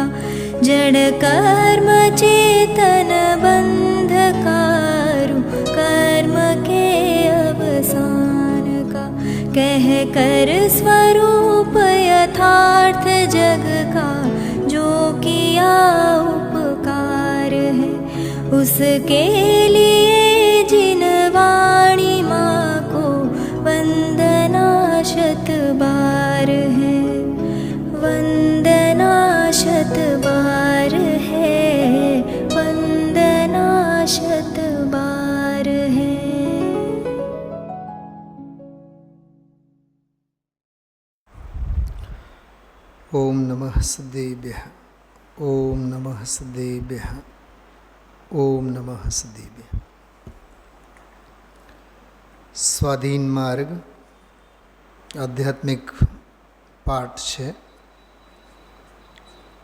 का जड़ कर्म चेतन बंधकारु कर्म के अवसान का कह कर स्वरूप यथार्थ जग का जो किया उपकार है उसके लिए जिन वाणी माँ को वंदना शत बार है वंदना शत बार है वंदना शत बार है। ओम नमः सदेभ्यः ओम नमः सदेभ्यः ओम नमः सदेभ्यः। स्वाधीन मार्ग आध्यात्मिक पाठ है।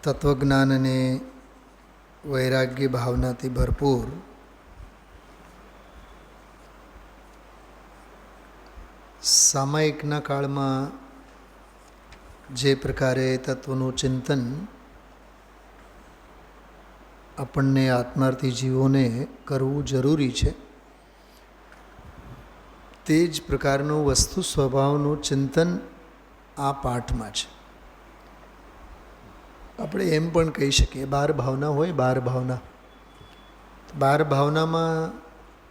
तत्वज्ञान ने वैराग्य भावनाथी भरपूर सामायिकना काल में जे प्रकारे तत्वનું चिंतन આપણને આત્માર્થી જીવોને કરવું જરૂરી છે તે જ પ્રકારનું વસ્તુ સ્વભાવનું ચિંતન આ પાઠમાં છે. આપણે એમ પણ કહી શકીએ 12 ભાવના હોય 12 ભાવના 12 ભાવનામાં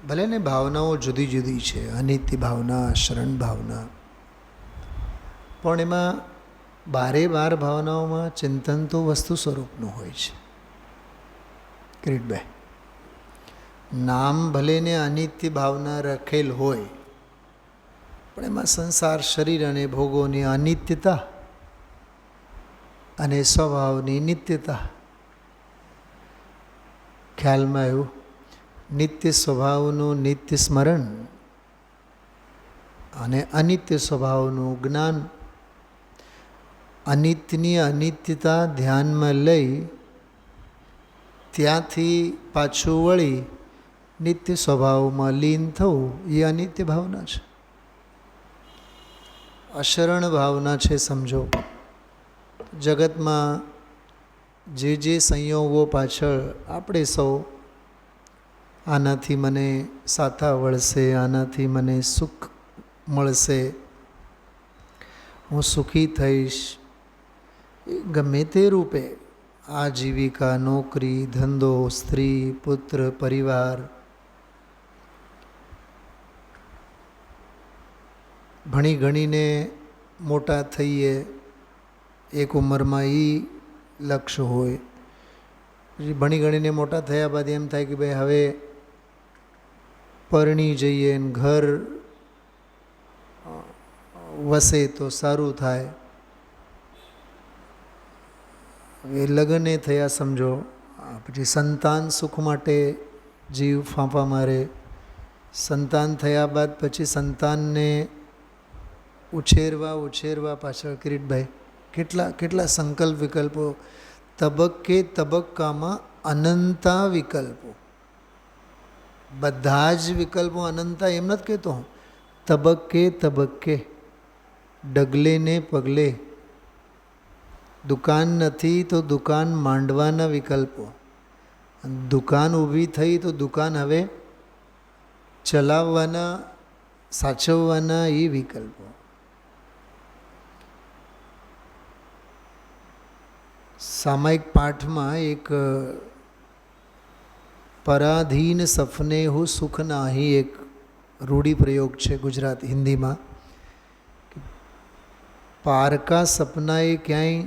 ભલે ને ભાવનાઓ જુદી જુદી છે, અનિત્ય ભાવના, શરણ ભાવના, પણ એમાં 12 ભાવનાઓમાં ચિંતન તો વસ્તુ સ્વરૂપનું હોય છે. કિરીટભાઈ, નામ ભલે ને અનિત્ય ભાવના રખેલ હોય પણ એમાં સંસાર, શરીર અને ભોગોની અનિત્યતા અને સ્વભાવની નિત્યતા ખ્યાલમાં આવ્યું. નિત્ય સ્વભાવનું નિત્ય સ્મરણ અને અનિત્ય સ્વભાવનું જ્ઞાન, અનિત્યની અનિત્યતા ધ્યાનમાં લઈ ત્યાંથી પાછું વળી નિત્ય સ્વભાવમાં લીન થવું એ અનિત્ય ભાવના છે. અશરણ ભાવના છે. સમજો, જગતમાં જે સંયોગો પાછળ આપણે સૌ આનાથી મને સાથા વળશે, આનાથી મને સુખ મળશે, હું સુખી થઈશ, ગમે તે રૂપે આજીવિકા, નોકરી, ધંધો, સ્ત્રી, પુત્ર, પરિવાર, ભણી ગણીને મોટા થઈએ, એક ઉંમરમાં એ લક્ષ્ય હોય. પછી ભણી ગણીને મોટા થયા બાદ એમ થાય કે ભાઈ હવે પરણી જઈએ ને ઘર વસે તો સારું થાય. હવે લગ્ને થયા સમજો, પછી સંતાન સુખ માટે જીવ ફાંફા મારે. સંતાન થયા બાદ પછી સંતાનને ઉછેરવા પાછળ કિરીટભાઈ કેટલા સંકલ્પ વિકલ્પો, તબક્કે તબક્કામાં અનંતા વિકલ્પો. બધા જ વિકલ્પો અનંતા એમ નથી કહેતો હું, તબક્કે તબક્કે, ડગલે ને પગલે. દુકાન નથી તો દુકાન માંડવાના વિકલ્પો, દુકાન ઊભી થઈ તો દુકાન હવે ચલાવવાના, સાચવવાના એ વિકલ્પો. સામાયિક પાઠમાં એક પરાધીન સપને હો સુખ નાહી એક રૂઢિપ્રયોગ છે ગુજરાત હિન્દીમાં. પારકા સપનાએ ક્યાંય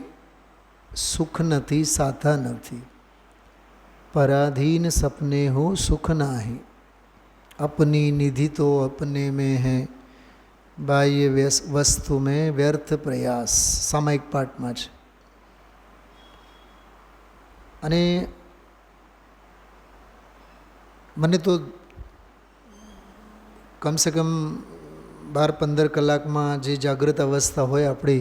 સુખ નથી, સાથા નથી. पराधीन सपने हो सुख नाही, अपनी निधि तो अपने में है, बाह्य वस्तु में व्यर्थ प्रयास. सामायिक पाठ में है. अने मने तो कम से कम 12-15 कलाक में जे जागृत अवस्था होय आपणी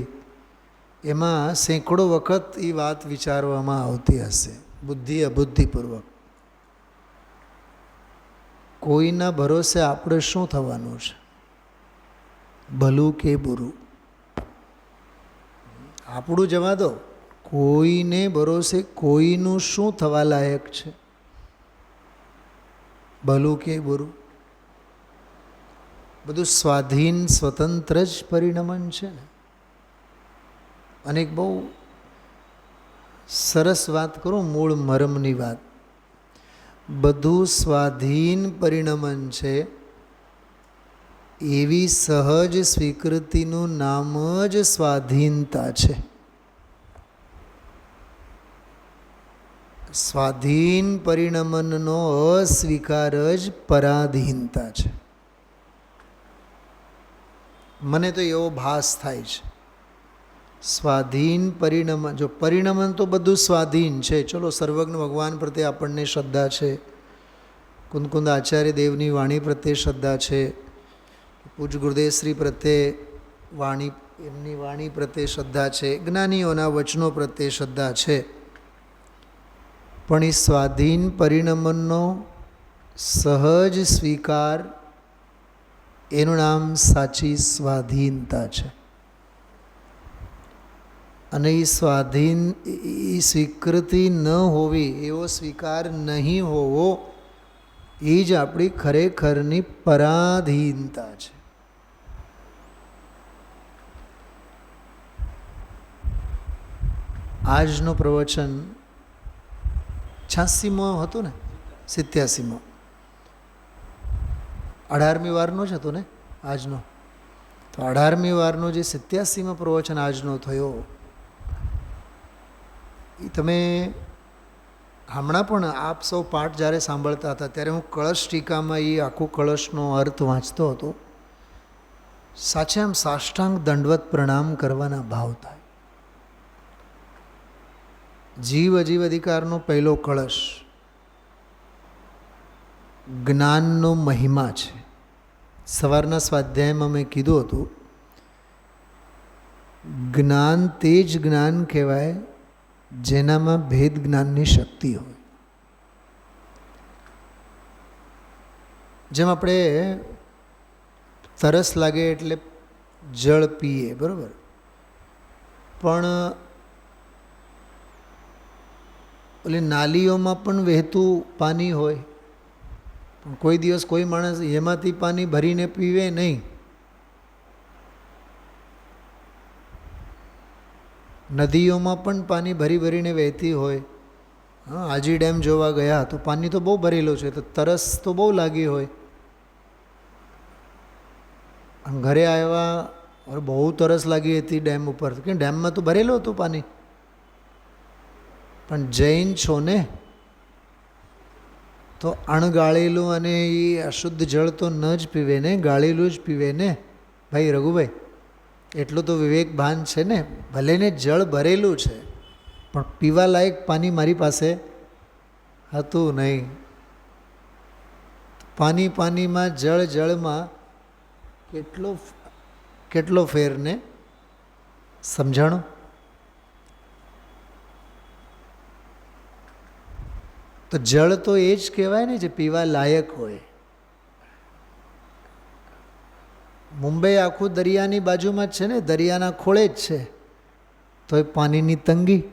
एमां सैकड़ों वखत ये बात विचारवामां आवती हशे, बुद्धि अबुद्धिपूर्वक. कोईना भरोसे आपणे शुं थवानुं छे, भलू के बुरू. आपणुं जवा दो, કોઈને ભરોસે કોઈનું શું થવા લાયક છે? ભલું કે બુરું બધું સ્વાધીન સ્વતંત્ર જ પરિણમન છે ને. અને એક બહુ સરસ વાત કરું, મૂળ મરમની વાત. બધું સ્વાધીન પરિણમન છે, એવી સહજ સ્વીકૃતિનું નામ જ સ્વાધીનતા છે. સ્વાધીન પરિણમનનો અસ્વીકાર જ પરાધીનતા છે. મને તો એવો ભાસ થાય છે. સ્વાધીન પરિણમન, જો પરિણમન તો બધું સ્વાધીન છે. ચલો, સર્વજ્ઞ ભગવાન પ્રત્યે આપણને શ્રદ્ધા છે, કુંદકુંદ આચાર્ય દેવની વાણી પ્રત્યે શ્રદ્ધા છે, પૂજ ગુરુદેવશ્રી પ્રત્યે એમની વાણી પ્રત્યે શ્રદ્ધા છે, જ્ઞાનીઓના વચનો પ્રત્યે શ્રદ્ધા છે. પણ એ સ્વાધીન પરિણમનનો સહજ સ્વીકાર, એનું નામ સાચી સ્વાધીનતા છે. અને એ સ્વીકૃતિ ન હોવી, એવો સ્વીકાર નહીં હોવો, એ જ આપણી ખરેખરની પરાધીનતા છે. આજનું પ્રવચન 86મો હતું ને, 87મો, 18મી વારનો જ હતો ને આજનો. તો 18મી વારનો જે 87મો પ્રવચન આજનો થયો, એ તમે હમણાં પણ આપ સૌ પાઠ જ્યારે સાંભળતા હતા ત્યારે હું કળશ ટીકામાં એ આખું કળશનો અર્થ વાંચતો હતો. સાચે આમ સાષ્ટાંગ દંડવત પ્રણામ કરવાના ભાવ થાય. જીવ અજીવ અધિકારનો પહેલો કળશ જ્ઞાનનો મહિમા છે. સવારના સ્વાધ્યાયમાં મેં કીધું હતું, જ્ઞાન તે જ જ્ઞાન કહેવાય જેનામાં ભેદ જ્ઞાનની શક્તિ હોય. જેમ આપણે તરસ લાગે એટલે જળ પીએ, બરાબર, પણ ઓલી નાલીઓમાં પણ વહેતું પાણી હોય, પણ કોઈ દિવસ કોઈ માણસ એમાંથી પાણી ભરીને પીવે નહીં. નદીઓમાં પણ પાણી ભરી ભરીને વહેતી હોય. હા, આજી ડેમ જોવા ગયા તો પાણી તો બહુ ભરેલું છે, તો તરસ તો બહુ લાગી હોય. અને ઘરે આવ્યા, બહુ તરસ લાગી હતી ડેમ ઉપર, કે ડેમમાં તો ભરેલું હતું પાણી. પણ જૈન છો ને, તો અણગાળેલું અને એ અશુદ્ધ જળ તો ન જ પીવે ને, ગાળેલું જ પીવે ને. ભાઈ રઘુભાઈ, એટલું તો વિવેક ભાન છે ને. ભલે ને જળ ભરેલું છે, પણ પીવા લાયક પાણી મારી પાસે હતું નહીં. પાણીમાં જળમાં કેટલો ફેર ને સમજાણું? તો જળ તો એ જ કહેવાય ને જે પીવા લાયક હોય. મુંબઈ આખું દરિયાની બાજુમાં જ છે ને, દરિયાના ખોળે જ છે, તો એ પાણીની તંગી.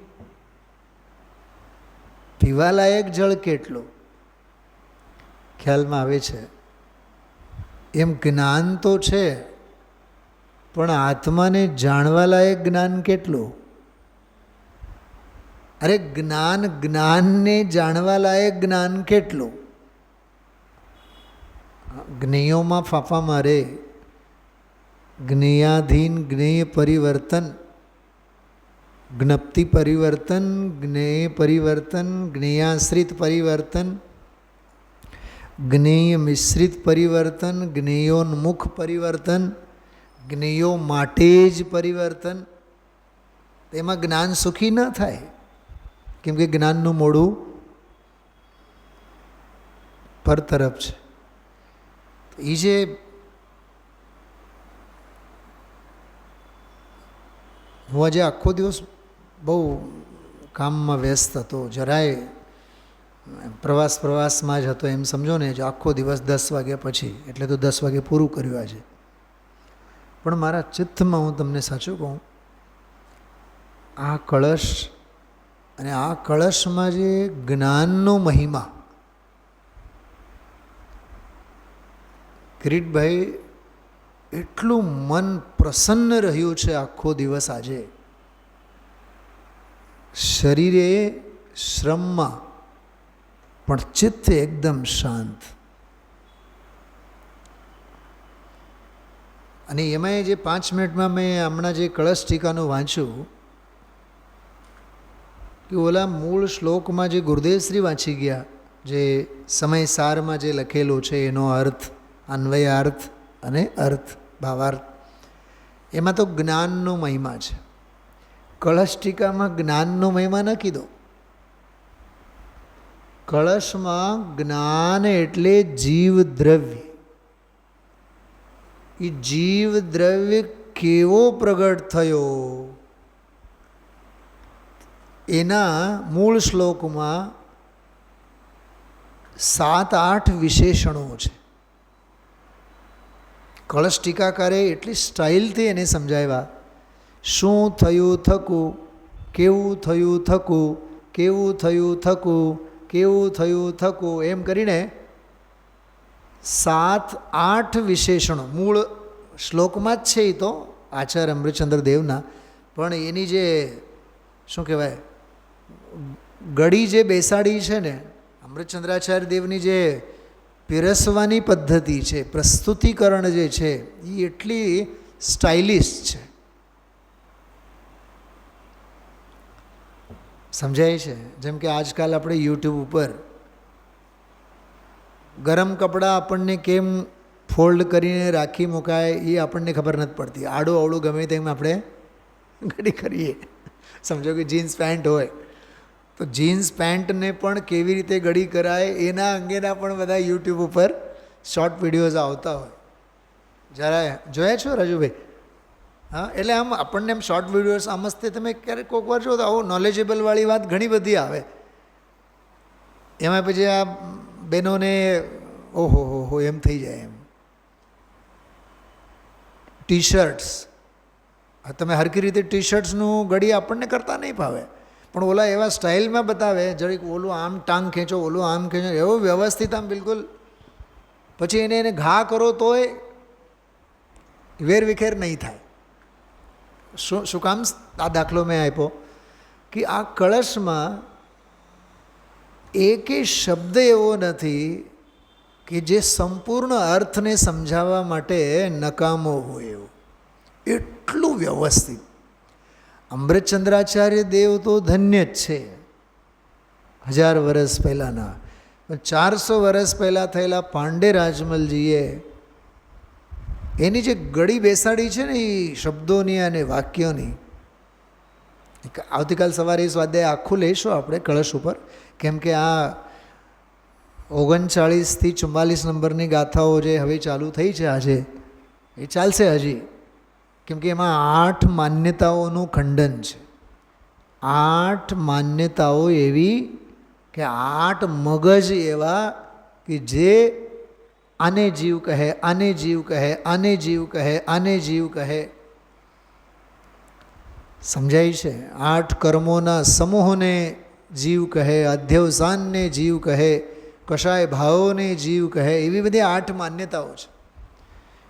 પીવાલાયક જળ કેટલું ખ્યાલમાં આવે છે. એમ જ્ઞાન તો છે, પણ આત્માને જાણવા લાયક જ્ઞાન કેટલું? અરે જ્ઞાનને જાણવા લાયક જ્ઞાન કેટલું? જ્ઞેયોમાં ફાફા મારે. જ્ઞેયાધીન જ્ઞેય પરિવર્તન, જ્ઞપ્તિ પરિવર્તન, જ્ઞેય પરિવર્તન, જ્ઞેયાશ્રિત પરિવર્તન, જ્ઞેય મિશ્રિત પરિવર્તન, જ્ઞેયોન્મુખ પરિવર્તન, જ્ઞેયો માટે જ પરિવર્તન. તેમાં જ્ઞાન સુખી ન થાય, કેમ કે જ્ઞાનનું મોઢું પર તરફ છે. એ જે હું આજે આખો દિવસ બહુ કામમાં વ્યસ્ત હતો, જરાય પ્રવાસમાં જ હતો એમ સમજો ને. જો આખો દિવસ 10 વાગ્યા પછી, એટલે તો 10 વાગે પૂરું કર્યું આજે. પણ મારા ચિત્તમાં હું તમને સાચું કહું, આ કળશ અને આ કળશમાં જે જ્ઞાનનો મહિમા, કિરીટભાઈ એટલું મન પ્રસન્ન રહ્યું છે આખો દિવસ આજે. શરીરે શ્રમમાં પણ ચિત્ત એકદમ શાંત. અને એમાંય જે 5 મિનિટમાં મેં હમણાં જે કળશ ટીકાનું વાંચ્યું કે ઓલા મૂળ શ્લોકમાં જે ગુરુદેવશ્રી વાંચી ગયા, જે સમયસારમાં જે લખેલું છે એનો અર્થ, અન્વયાર્થ અને અર્થ ભાવાર્થ, એમાં તો જ્ઞાનનો મહિમા છે. કળશ ટીકામાં જ્ઞાનનો મહિમા ન કીધો. કળશમાં જ્ઞાન એટલે જીવ દ્રવ્ય. એ જીવ દ્રવ્ય કેવો પ્રગટ થયો એના મૂળ શ્લોકમાં 7-8 વિશેષણો છે. કળશ ટીકાકારે એટલી સ્ટાઇલથી એને સમજાવ્યા. શું થયું થકું, કેવું થયું થકું, કેવું થયું થકું, કેવું થયું થકું, એમ કરીને 7-8 વિશેષણો મૂળ શ્લોકમાં જ છે. એ તો આચાર્ય અમૃતચંદ્ર દેવના, પણ એની જે શું કહેવાય ગળી જે બેસાડી છે ને, અમૃતચંદ્રાચાર્ય દેવની જે પીરસવાની પદ્ધતિ છે, પ્રસ્તુતિકરણ જે છે, એ એટલી સ્ટાઇલિશ છે. સમજાય છે? જેમ કે આજકાલ આપણે યુટ્યુબ ઉપર ગરમ કપડાં આપણને કેમ ફોલ્ડ કરીને રાખી મુકાય એ આપણને ખબર નથી પડતી. આડું અવળું ગમે તેમ આપણે ઘડી કરીએ. સમજો કે જીન્સ પેન્ટ હોય તો જીન્સ પેન્ટને પણ કેવી રીતે ગડી કરાય એના અંગેના પણ બધા યુટ્યુબ ઉપર શોર્ટ વિડીયોઝ આવતા હોય. જરા જોયા છો રાજુભાઈ? હા, એટલે આમ આપણને એમ શોર્ટ વિડીયોઝ આ મસ્તે તમે ક્યારેક કોઈક વાર જો તો આવું નોલેજેબલવાળી વાત ઘણી બધી આવે. એમાં પછી આ બહેનોને ઓહો હો એમ થઈ જાય. એમ ટી શર્ટ્સ, તમે હરકી રીતે ટી શર્ટ્સનું ગળી આપણને કરતા નહીં ભાવે, પણ ઓલા એવા સ્ટાઇલમાં બતાવે, જરીક ઓલું આમ ટાંગ ખેંચો, ઓલું આમ ખેંચો, એવો વ્યવસ્થિત આમ બિલકુલ. પછી એને ઘા કરો તોય વેરવિખેર નહીં થાય. શું કામ? આ દાખલો મેં આપ્યો કે આ કળશમાં એકે શબ્દ એવો નથી કે જે સંપૂર્ણ અર્થને સમજાવવા માટે નકામો હોય એવો. એટલું વ્યવસ્થિત. અમૃતચંદ્રાચાર્ય દેવ તો ધન્ય જ છે. 1000 વર્ષ પહેલાંના, 400 વર્ષ પહેલાં થયેલા પાંડે રાજમલજીએ એની જે ગળી બેસાડી છે ને એ શબ્દોની અને વાક્યોની, આવતીકાલ સવારે એ સ્વાધ્યાય આખું લઈશું આપણે કળશ ઉપર. કેમ કે આ 39 થી 44 નંબરની ગાથાઓ જે હવે ચાલુ થઈ છે આજે, એ ચાલશે હજી. કેમ કે એમાં 8 માન્યતાઓનું ખંડન છે. 8 માન્યતાઓ એવી કે 8 મગજ એવા કે જે આને જીવ કહે, આને જીવ કહે, આને જીવ કહે, આને જીવ કહે. સમજાય છે? 8 કર્મોના સમૂહને જીવ કહે, અધ્યવસાનને જીવ કહે, કશાય ભાવોને જીવ કહે. એવી બધી 8 માન્યતાઓ છે.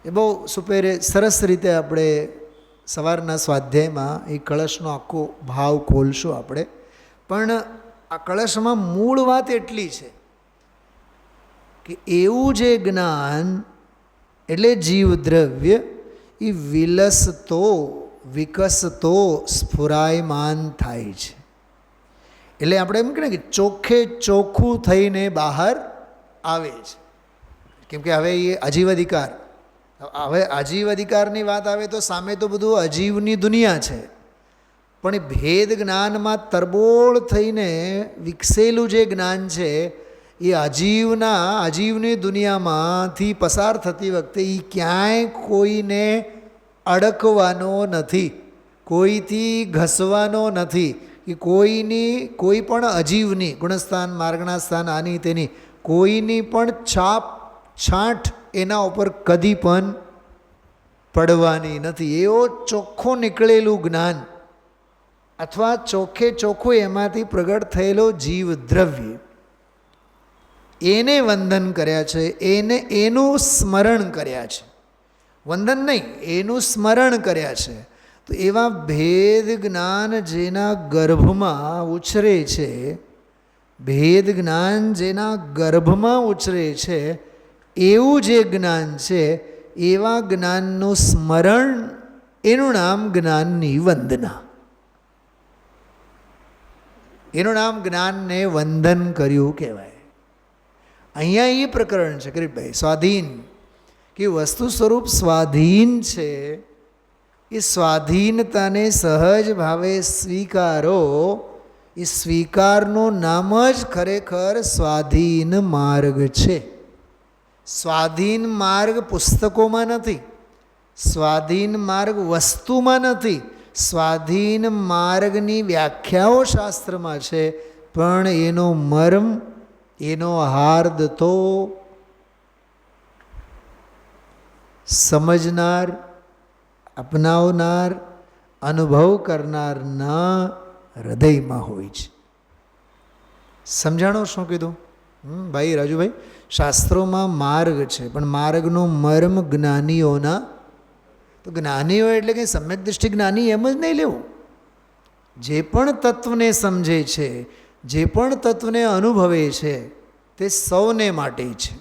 એ બહુ સરસ રીતે આપણે સવારના સ્વાધ્યાયમાં એ કળશનો આખો ભાવ ખોલશું આપણે. પણ આ કળશમાં મૂળ વાત એટલી છે કે એવું જે જ્ઞાન એટલે જીવદ્રવ્ય એ વિલસતો, વિકસતો, સ્ફુરાયમાન થાય છે. એટલે આપણે એમ કહીએ કે ચોખ્ખે ચોખ્ખું થઈને બહાર આવે છે. કેમ કે હવે એ અજીવ અધિકાર, હવે અજીવ અધિકારની વાત આવે તો સામે તો બધું અજીવની દુનિયા છે, પણ એ ભેદ જ્ઞાનમાં તરબોળ થઈને વિકસેલું જે જ્ઞાન છે એ અજીવની દુનિયામાંથી પસાર થતી વખતે એ ક્યાંય કોઈને અડકવાનો નથી, કોઈથી ઘસવાનો નથી, કે કોઈ પણ અજીવની ગુણસ્થાન, માર્ગના સ્થાન, આની તેની કોઈની પણ છાંટ એના ઉપર કદી પણ પડવાની નથી. એવો ચોખ્ખું નીકળેલું જ્ઞાન અથવા ચોખ્ખે ચોખ્ખું એમાંથી પ્રગટ થયેલો જીવ દ્રવ્ય, એને વંદન કર્યા છે, એનું સ્મરણ કર્યા છે. વંદન નહીં, એનું સ્મરણ કર્યા છે. તો એવા ભેદ જ્ઞાન જેના ગર્ભમાં ઉછરે છે, ભેદ જ્ઞાન જેના ગર્ભમાં ઉછરે છે, એવું જે જ્ઞાન છે, એવા જ્ઞાનનું સ્મરણ, એનું નામ જ્ઞાનની વંદના. એનું નામ જ્ઞાનને વંદન કર્યું કહેવાય. અહીંયા એ પ્રકરણ છે કિરીટભાઈ, સ્વાધીન, કે વસ્તુ સ્વરૂપ સ્વાધીન છે. એ સ્વાધીનતાને સહજ ભાવે સ્વીકારો. એ સ્વીકારનું નામ જ ખરેખર સ્વાધીન માર્ગ છે. સ્વાધીન માર્ગ પુસ્તકોમાં નથી, સ્વાધીન માર્ગ વસ્તુમાં નથી, સ્વાધીન માર્ગની વ્યાખ્યાઓ શાસ્ત્રમાં છે, પણ એનો મર્મ, એનો હાર્દ તો સમજનાર, અપનાવનાર, અનુભવ કરનારના હૃદયમાં હોય છે. સમજાણો શું કીધું ભાઈ રાજુભાઈ? શાસ્ત્રોમાં માર્ગ છે, પણ માર્ગનો મર્મ જ્ઞાનીઓના, તો જ્ઞાનીઓ એટલે કે સમ્યક દૃષ્ટિ જ્ઞાની એમ જ નહીં લેવું. જે પણ તત્વને સમજે છે, જે પણ તત્વને અનુભવે છે, તે સૌને માટે છે.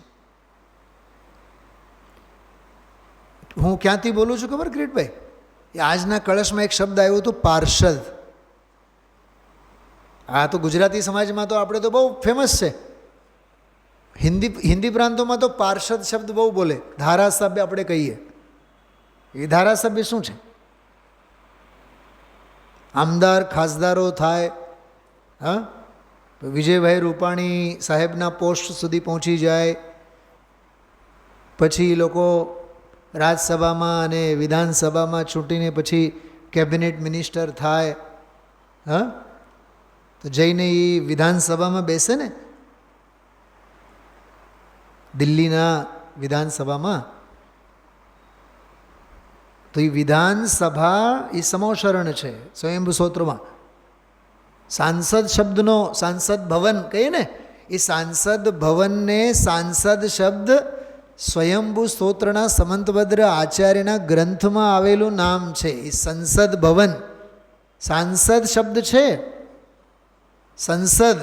હું ક્યાંથી બોલું છું ખબર કિરીટભાઈ? આજના કળશમાં એક શબ્દ આવ્યો હતો, પાર્ષદ. આ તો ગુજરાતી સમાજમાં તો આપણે તો બહુ ફેમસ છે. હિન્દી પ્રાંતોમાં તો પાર્ષદ શબ્દ બહુ બોલે. ધારાસભ્ય આપણે કહીએ, એ ધારાસભ્ય શું છે? આમદાર ખાસદારો થાય, હા, વિજયભાઈ રૂપાણી સાહેબના પોસ્ટ સુધી પહોંચી જાય, પછી લોકો રાજ્યસભામાં અને વિધાનસભામાં ચૂંટીને પછી કેબિનેટ મિનિસ્ટર થાય. હા, તો જઈને એ વિધાનસભામાં બેસે ને, દિલ્હીના વિધાનસભામાં. તો એ વિધાનસભા એ સમોશરણ છે સ્વયંભૂ સ્તોત્રમાં. સાંસદ શબ્દનો, સાંસદ ભવન કહીએ ને, એ સાંસદ ભવનને સાંસદ શબ્દ સ્વયંભૂ સ્તોત્રના સમંતભદ્ર આચાર્યના ગ્રંથમાં આવેલું નામ છે. એ સંસદ ભવન, સાંસદ શબ્દ છે. સંસદ,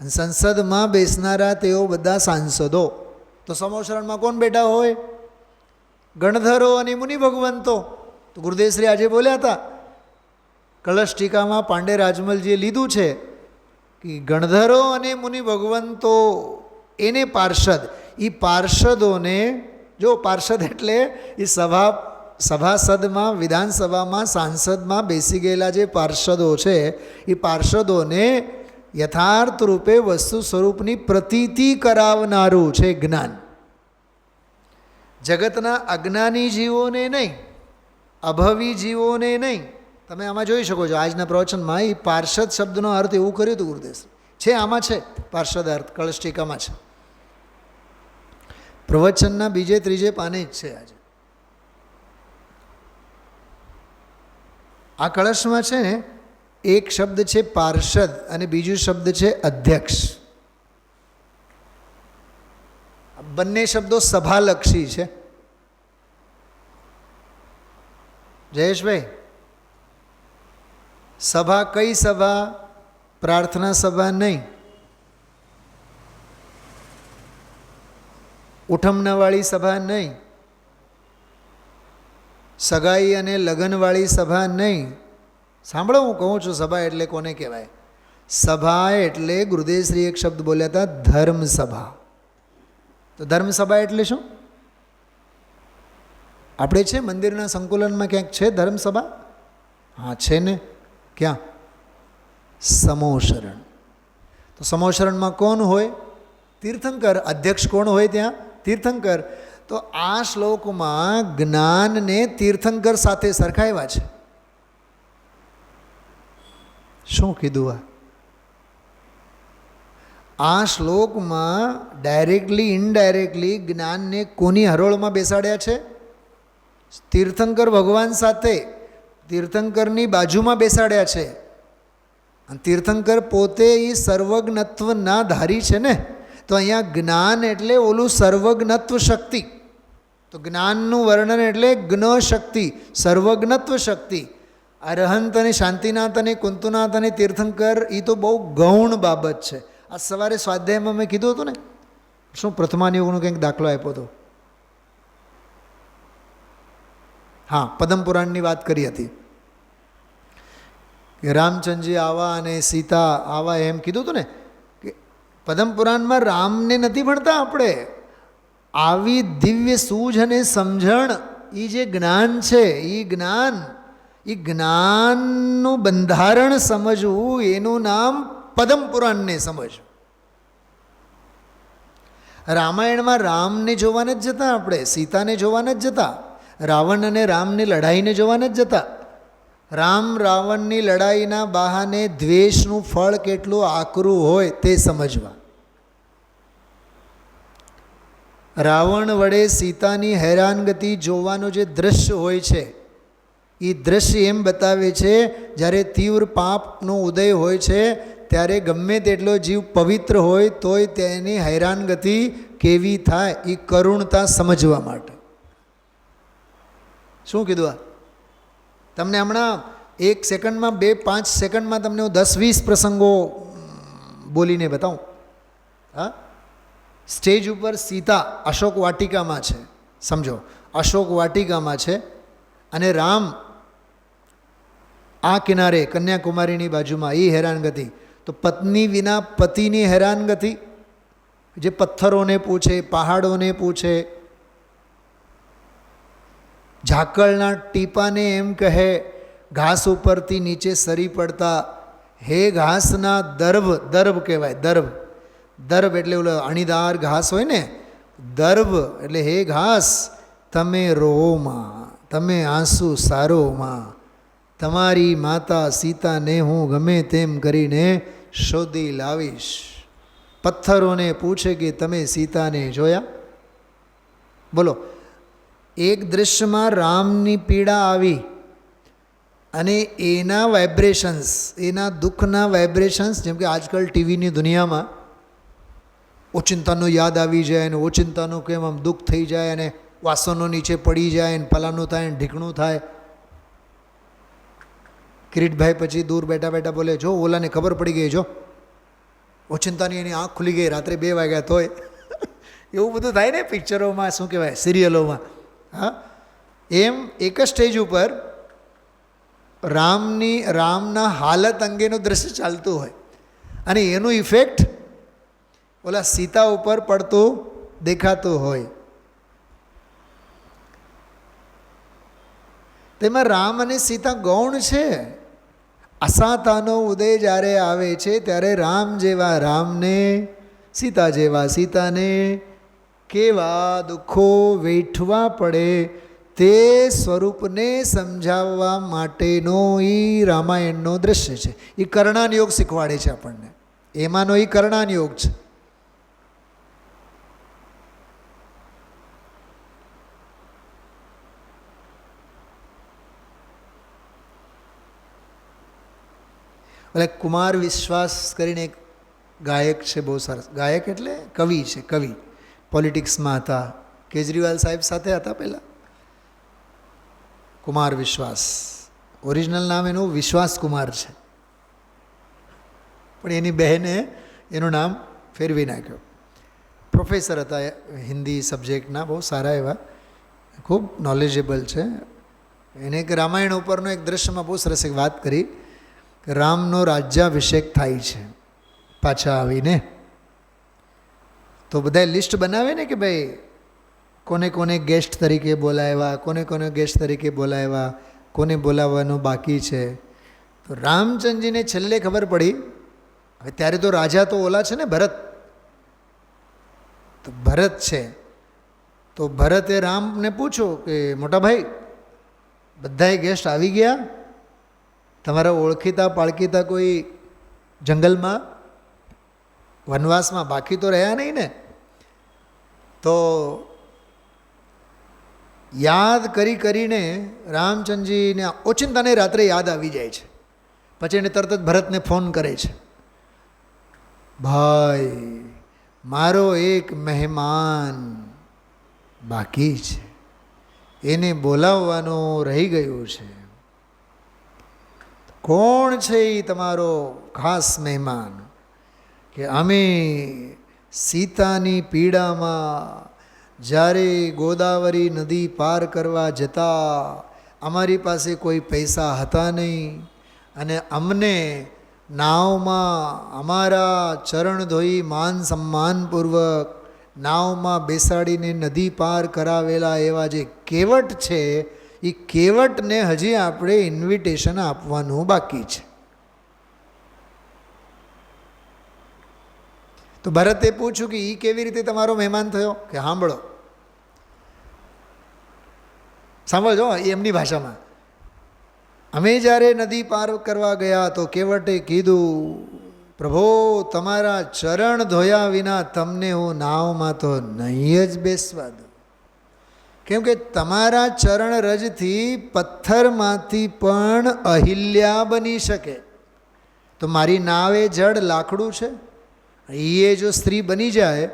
સંસદમાં બેસનારા તેઓ બધા સાંસદો. તો સમોશરણમાં કોણ બેઠા હોય? ગણધરો અને મુનિ ભગવંતો. તો ગુરુદેવશ્રી આજે બોલ્યા હતા, કળશ ટીકામાં પાંડે રાજમલજીએ લીધું છે કે ગણધરો અને મુનિ ભગવંતો એને પાર્ષદ. એ પાર્ષદોને, જો પાર્ષદ એટલે એ સભાસદમાં, વિધાનસભામાં, સાંસદમાં બેસી ગયેલા જે પાર્ષદો છે, એ પાર્ષદોને યથાર્થ રૂપે વસ્તુ સ્વરૂપની પ્રતીતિ કરાવનારું છે જ્ઞાન. જગતના અજ્ઞાની જીવોને નહીં, અભવી જીવોને નહીં. તમે આમાં જોઈ શકો છો આજના પ્રવચનમાં એ પાર્ષદ શબ્દનો અર્થ એવું કર્યું હતું ગુરુદેવ છે. આમાં છે પાર્ષદ અર્થ, કળશ ટીકામાં છે. પ્રવચનના બીજે ત્રીજે પાને જ છે. આજે આ કળશમાં છે ને, એક શબ્દ છે પાર્ષદ અને બીજું શબ્દ છે અધ્યક્ષ. બંને શબ્દો સભાલક્ષી છે. જયેશભાઈ, સભા કઈ સભા? પ્રાર્થના સભા નહીં, ઉઠમણાવાળી સભા નહીં, સગાઈ અને લગ્નવાળી સભા નહીં. સાંભળો, હું કહું છું સભા એટલે કોને કહેવાય? સભા એટલે ગુરુદેવશ્રી એક શબ્દ બોલ્યા હતા, ધર્મસભા. તો ધર્મસભા એટલે શું? આપણે છે મંદિરના સંકુલનમાં ક્યાંક છે ધર્મસભા? હા છે ને. ક્યાં? સમોશરણ. તો સમોશરણમાં કોણ હોય? તીર્થંકર. અધ્યક્ષ કોણ હોય ત્યાં? તીર્થંકર. તો આ શ્લોકમાં જ્ઞાનને તીર્થંકર સાથે સરખાવ્યા છે. શું કીધું? આ શ્લોકમાં ડાયરેક્ટલી ઇનડાયરેક્ટલી જ્ઞાનને કોની હરોળમાં બેસાડ્યા છે? તીર્થંકર ભગવાન સાથે, તીર્થંકરની બાજુમાં બેસાડ્યા છે. અને તીર્થંકર પોતે એ સર્વજ્ઞત્વ ના ધારી છે ને, તો અહીંયા જ્ઞાન એટલે ઓલું સર્વજ્ઞત્વ શક્તિ. તો જ્ઞાનનું વર્ણન એટલે જ્ઞ શક્તિ, સર્વજ્ઞત્વ શક્તિ. અરહંત અને શાંતિનાથ અને કુંતુનાથ અને તીર્થંકર એ તો બહુ ગૌણ બાબત છે. આ સવારે સ્વાધ્યાયમાં મેં કીધું હતું ને, શું પ્રથમાનિયોગનો કંઈક દાખલો આપ્યો હતો. હા, પદ્મ પુરાણની વાત કરી હતી કે રામચંદ્રજી આવા અને સીતા આવા એમ કીધું હતું ને. કે પદ્મ પુરાણમાં રામને નથી ભણતા આપણે. આવી દિવ્ય સૂઝ અને સમજણ, એ જે જ્ઞાન છે, એ જ્ઞાનનું બંધારણ સમજવું, એનું નામ પદ્મ પુરાણને સમજ. રામાયણમાં રામને જોવા નથી જતા આપણે, સીતાને જોવા નથી જતા, રાવણ અને રામની લડાઈને જોવા નથી જતા. રામ રાવણની લડાઈના બહાને દ્વેષનું ફળ કેટલું આકરું હોય તે સમજવા. રાવણ વડે સીતાની હેરાનગતિ જોવાનું જે દ્રશ્ય હોય છે, એ દ્રશ્ય એમ બતાવે છે જ્યારે તીવ્ર પાપનો ઉદય હોય છે ત્યારે ગમે તેટલો જીવ પવિત્ર હોય તોય તેની હેરાનગતિ કેવી થાય એ કરુણતા સમજવા માટે. શું કીધું આ? તમને હમણાં 1 સેકન્ડમાં 2-5 સેકન્ડમાં તમને હું 10-20 પ્રસંગો બોલીને બતાવું. હા, સ્ટેજ ઉપર સીતા અશોક વાટિકામાં છે, સમજો અશોક વાટિકામાં છે, અને રામ આ કિનારે કન્યાકુમારીની બાજુમાં, એ હેરાનગતિ. તો પત્ની વિના પતિની હેરાનગતિ, જે પથ્થરોને પૂછે, પહાડોને પૂછે, ઝાકળના ટીપાને એમ કહે, ઘાસ ઉપરથી નીચે સરી પડતા, હે ઘાસના દર્ભ, દર્ભ કહેવાય, દર્ભ. દર્ભ એટલે ઓલો અણીદાર ઘાસ હોય ને, દર્ભ એટલે હે ઘાસ, તમે રોમાં, તમે આંસુ સારોમાં, તમારી માતા સીતાને હું ગમે તેમ કરીને શોધી લાવીશ. પથ્થરોને પૂછે કે તમે સીતાને જોયા? બોલો, એક દૃશ્યમાં રામની પીડા આવી અને એના વાઇબ્રેશન્સ, એના દુઃખના વાઇબ્રેશન્સ, જેમ કે આજકાલ ટીવીની દુનિયામાં ઓચિંતાનો યાદ આવી જાય અને ઓચિંતાનું કેમ આમ દુઃખ થઈ જાય અને વાસણો નીચે પડી જાય અને ફલાનું થાય અને ઢીકણું થાય. કિરીટભાઈ પછી દૂર બેઠા બેઠા બોલે, જો ઓલાને ખબર પડી ગઈ, જો ઓચિંતાની એની આંખ ખુલી ગઈ, રાત્રે 2 વાગ્યા તોય. એવું બધું થાય ને પિક્ચરોમાં, શું કહેવાય, સિરિયલોમાં. હા, એમ એક જ સ્ટેજ ઉપર રામના હાલત અંગેનું દ્રશ્ય ચાલતું હોય અને એનું ઇફેક્ટ ઓલા સીતા ઉપર પડતું દેખાતું હોય. તેમાં રામ અને સીતા ગૌણ છે. અસાતાનો ઉદય જ્યારે આવે છે ત્યારે રામ જેવા રામને, સીતા જેવા સીતાને કેવા દુઃખો વેઠવા પડે તે સ્વરૂપને સમજાવવા માટેનો એ રામાયણનો દ્રશ્ય છે. એ કર્ણાન યોગ શીખવાડે છે આપણને. એમાંનો એ કર્ણાન યોગ છે. એટલે કુમાર વિશ્વાસ કરીને એક ગાયક છે, બહુ સરસ ગાયક, એટલે કવિ છે, કવિ. પોલિટિક્સમાં હતા, કેજરીવાલ સાહેબ સાથે હતા પહેલાં. કુમાર વિશ્વાસ, ઓરિજિનલ નામ એનું વિશ્વાસ કુમાર છે, પણ એની બહેને એનું નામ ફેરવી નાખ્યું. પ્રોફેસર હતા હિન્દી સબ્જેક્ટના, બહુ સારા એવા, ખૂબ નોલેજેબલ છે. એને એક રામાયણ ઉપરનો એક દ્રશ્યમાં બહુ સરસ એક વાત કરી. રામનો રાજ્યાભિષેક થાય છે પાછા આવીને, તો બધા લિસ્ટ બનાવે ને કે ભાઈ કોને કોને ગેસ્ટ તરીકે બોલાવ્યા, કોને કોને ગેસ્ટ તરીકે બોલાવ્યા, કોને બોલાવવાનું બાકી છે. તો રામચંદ્રજીને છેલ્લે ખબર પડી. હવે ત્યારે તો રાજા તો ઓલા છે ને, ભરત. તો ભરત છે, તો ભરતે રામને પૂછ્યું કે મોટા ભાઈ, બધાય ગેસ્ટ આવી ગયા, તમારા ઓળખીતા પાળખીતા કોઈ જંગલમાં વનવાસમાં બાકી તો રહ્યા નહીં ને? તો યાદ કરીને રામચંદ્રજીને ઓચિંતાને રાત્રે યાદ આવી જાય છે. પછી એને તરત જ ભરતને ફોન કરે છે, ભાઈ મારો એક મહેમાન બાકી છે, એને બોલાવવાનું રહી ગયું છે. કોણ છે એ તમારો ખાસ મહેમાન? કે અમે સીતાની પીડામાં જ્યારે ગોદાવરી નદી પાર કરવા જતા અમારી પાસે કોઈ પૈસા હતા નહીં, અને અમને નાવમાં અમારા ચરણ ધોઈ માન સન્માનપૂર્વક નાવમાં બેસાડીને નદી પાર કરાવેલા એવા જે કેવટ છે, એ કેવટને હજી આપણે ઇન્વિટેશન આપવાનું બાકી છે. તો ભરતે પૂછ્યું કે એ કેવી રીતે તમારો મહેમાન થયો? કે સાંભળો, સાંભળજો એમની ભાષામાં. અમે જ્યારે નદી પાર કરવા ગયા તો કેવટે કીધું, પ્રભુ તમારા ચરણ ધોયા વિના તમને હું નાવમાં તો નહીં જ બેસવા દઉં, કેમ કે તમારા ચરણ રજથી પથ્થરમાંથી પણ અહિલ્યા બની શકે. તો મારી નાવ એ જડ લાકડું છે, એ જો સ્ત્રી બની જાય